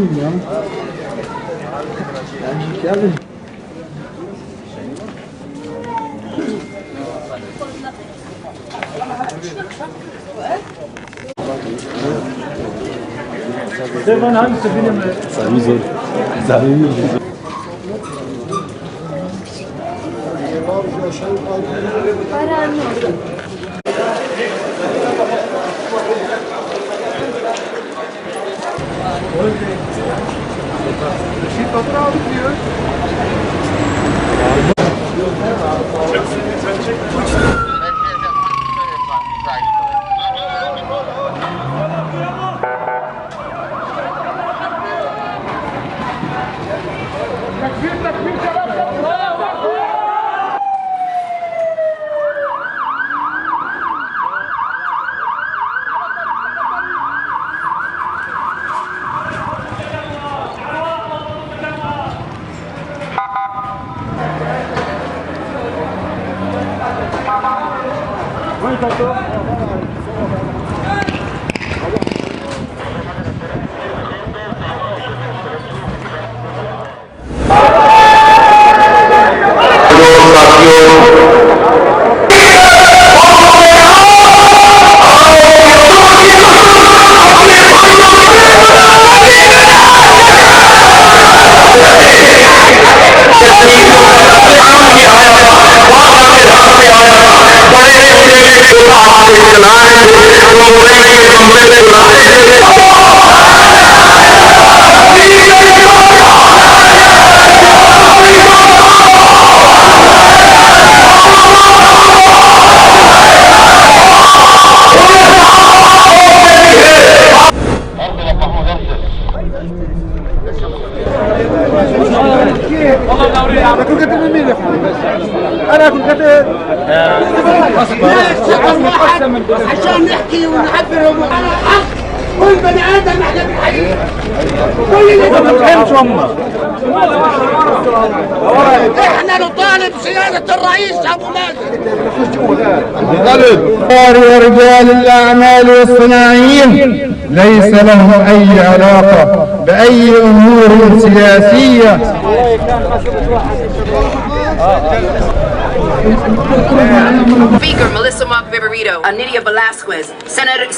miyim ya? Geldim. Stefan hangisi benim? Sami zor. Sami zor. Bir fatura aldık diyor. عشان نحكي ونعبر عن الحق كل بني ادم احنا بنحييه كل اللي احنا نطالب سيادة الرئيس ابو مازن ورجال الاعمال والصناعيين ليس لهم اي علاقة باي امور سياسية. Speaker Melissa Mock Viverito, Anidia Velasquez, Senator.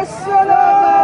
السلام